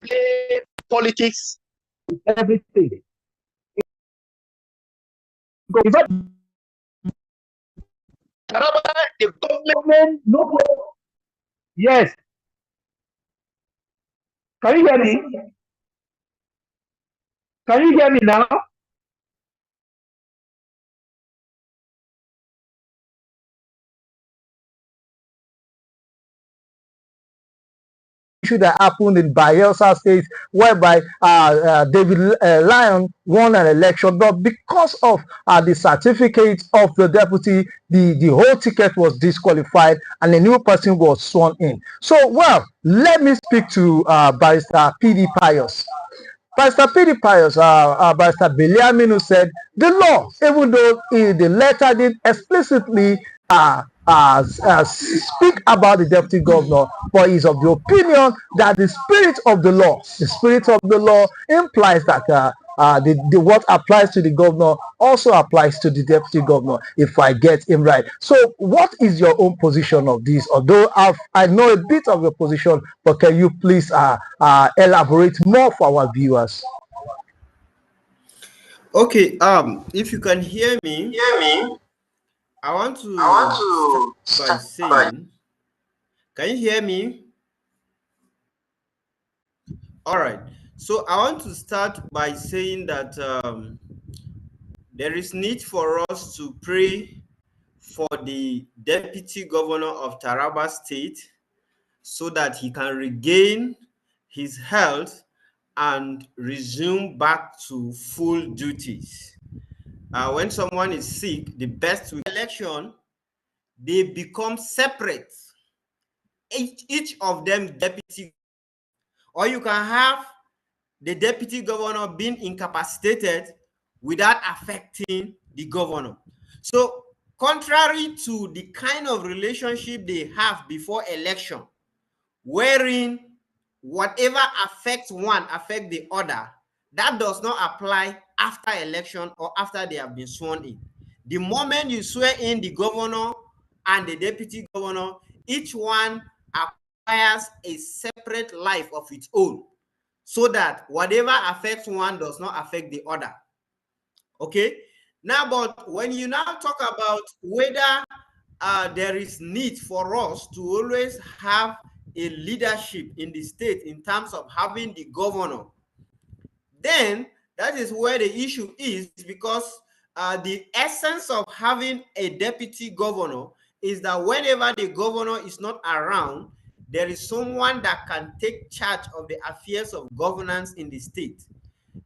play politics, everything. In fact, the government, no. Yes. Can you hear me? Can you hear me now? Issue that happened in Bayelsa State, whereby David Lyon won an election, but because of the certificate of the deputy, the whole ticket was disqualified and a new person was sworn in. So, well, let me speak to Barrister P.D. Pius. Pastor P.D. Pius, Pastor Biliaminu said the law, even though the letter did explicitly speak about the deputy governor, but is of the opinion that the spirit of the law implies that what applies to the governor also applies to the deputy governor, if I get him right. So what is your own position of this? Although I know a bit of your position, but can you please elaborate more for our viewers? Okay, if you can hear me, I want to start by saying, can you hear me? All right. So I want to start by saying that there is need for us to pray for the deputy governor of Taraba State so that he can regain his health and resume back to full duties. When someone is sick, the best election, they become separate. Each of them deputy, or you can have the deputy governor being incapacitated without affecting the governor. So contrary to the kind of relationship they have before election, wherein whatever affects one affects the other, that does not apply after election or after they have been sworn in. The moment you swear in the governor and the deputy governor, each one acquires a separate life of its own, so that whatever affects one does not affect the other. Okay? Now, but when you now talk about whether there is need for us to always have a leadership in the state in terms of having the governor, then that is where the issue is, because the essence of having a deputy governor is that whenever the governor is not around, there is someone that can take charge of the affairs of governance in the state.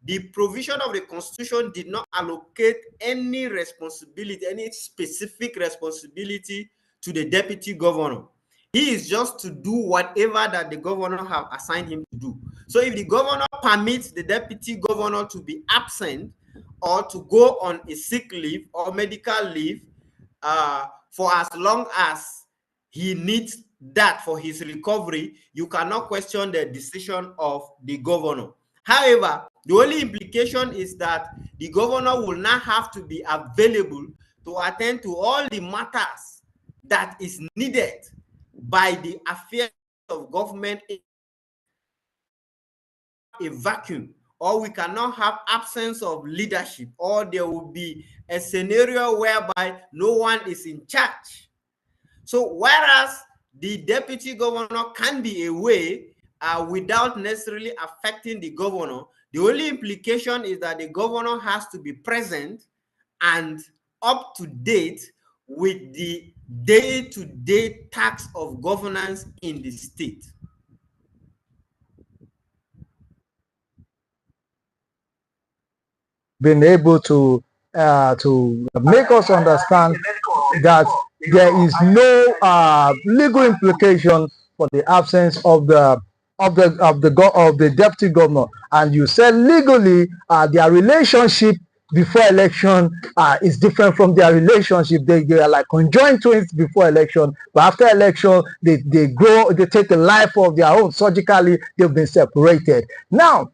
The provision of the Constitution did not allocate any responsibility, any specific responsibility to the deputy governor. He is just to do whatever that the governor have assigned him to do. So if the governor permits the deputy governor to be absent or to go on a sick leave or medical leave for as long as he needs that for his recovery, you cannot question the decision of the governor. However, the only implication is that the governor will not have to be available to attend to all the matters that is needed by the affairs of government. A vacuum, or we cannot have absence of leadership, or there will be a scenario whereby no one is in charge. So whereas the deputy governor can be away without necessarily affecting the governor, the only implication is that the governor has to be present and up to date with the day-to-day tasks of governance in the state. Been able to make us understand that there is no legal implication for the absence of the deputy governor, and you said legally their relationship before election is different from their relationship. They are like conjoined twins before election, but after election they take a life of their own. Surgically, they've been separated. Now,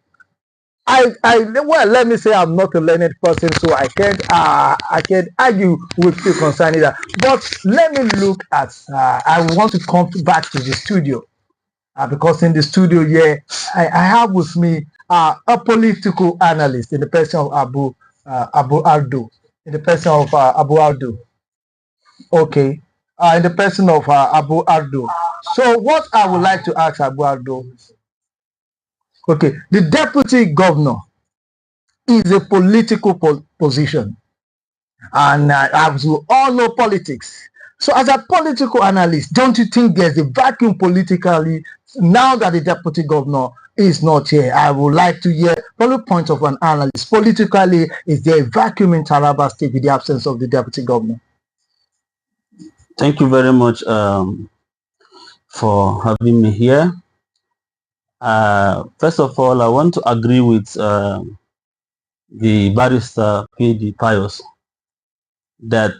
well, let me say I'm not a learned person, so I can't argue with you concerning that. But let me look at. I want to come back to the studio. because in the studio here, I have with me a political analyst in the person of Abu Aldo, in the person of Abu Aldo. Okay, in the person of Abu Aldo. So what I would like to ask Abu Aldo, okay, the deputy governor is a political position, and as we all know politics. So as a political analyst, don't you think there's a vacuum politically now that the deputy governor is not here? I would like to hear from the point of an analyst. Politically, is there a vacuum in Taraba State with the absence of the deputy governor? Thank you very much for having me here. First of all, I want to agree with the barrister P.D. Pius that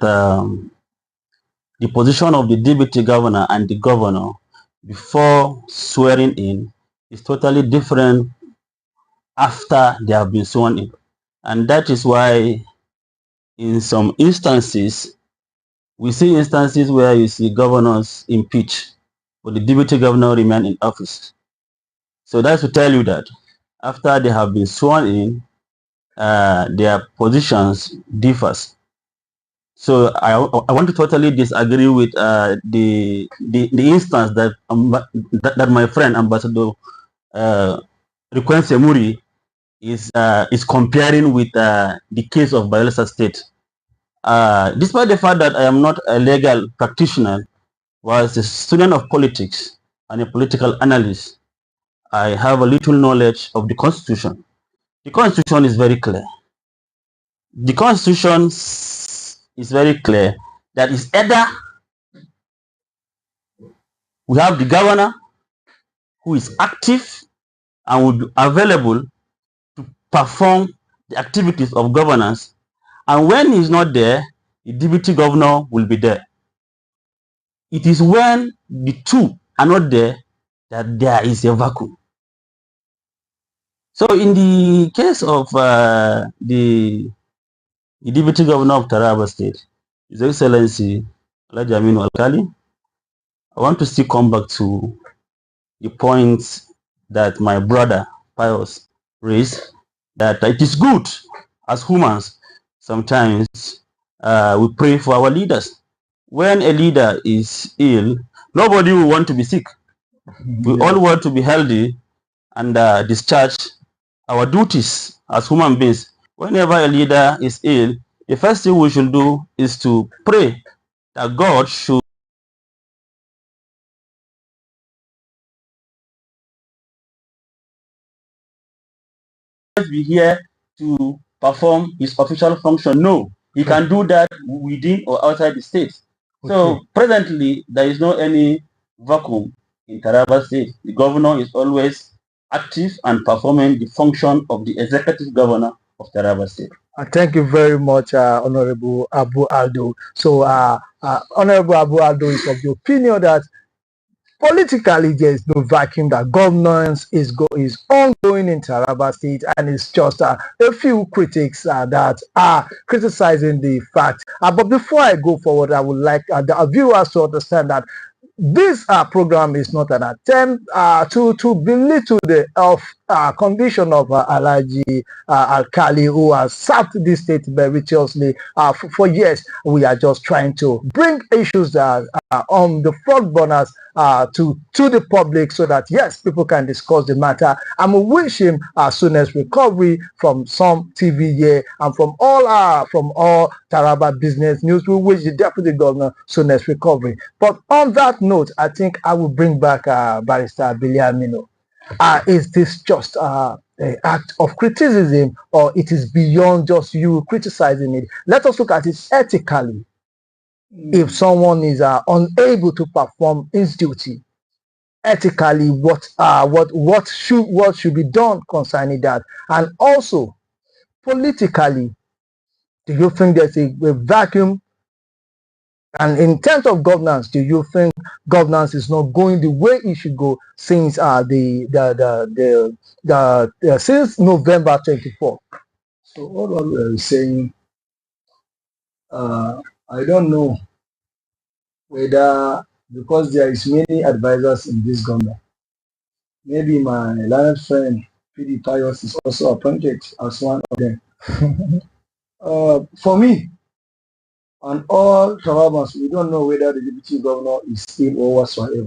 the position of the deputy governor and the governor before swearing in is totally different after they have been sworn in. And that is why in some instances, we see instances where you see governors impeached, but the deputy governor remain in office. So that's to tell you that after they have been sworn in, their positions differs. So I want to totally disagree with the instance that that my friend Ambassador Rekwense Muri is comparing with the case of Bayelsa State. Despite the fact that I am not a legal practitioner, was a student of politics and a political analyst, I have a little knowledge of the Constitution. The Constitution is very clear. The Constitution is very clear that is either we have the governor who is active and will be available to perform the activities of governance, and when he's not there, the deputy governor will be there. It is when the two are not there that there is a vacuum. So in the case of the deputy governor of Taraba State, His Excellency Alhaji Aminu Alkali, I want to still come back to the points that my brother Pius raised, that it is good as humans, sometimes we pray for our leaders. When a leader is ill, nobody will want to be sick. We all want to be healthy and discharge our duties as human beings. Whenever a leader is ill, the first thing we should do is to pray that God should be here to perform his official function. No, he can do that within or outside the state. Okay. So presently, there is no any vacuum in Taraba State. The governor is always active and performing the function of the executive governor of Taraba State. Thank you very much, Honorable Abu Aldo. So, Honorable Abu Aldo is of the opinion that politically there is no vacuum, that governance is ongoing in Taraba State, and it's just a few critics that are criticizing the fact. But before I go forward, I would like the viewers to understand that this program is not an attempt to belittle the health condition of Alhaji Alkali, who has served this state meritoriously for years. We are just trying to bring issues that are on the front burners to the public, so that yes, people can discuss the matter. And we wish him soonest recovery from some TV here and from all Taraba business news. We wish the deputy governor soonest recovery. But on that note, I think I will bring back Barrister Biliamino. Is this just an act of criticism, or it is beyond just you criticizing it? Let us look at it ethically. If someone is unable to perform his duty, ethically, what should be done concerning that? And also, politically, do you think there's a vacuum? And in terms of governance, do you think governance is not going the way it should go since since November 24? So what we're saying, I don't know whether, because there is many advisors in this government, maybe my learned friend PD Pius is also appointed as one of them. For me and all Tarabans, we don't know whether the deputy governor is ill or whatsoever.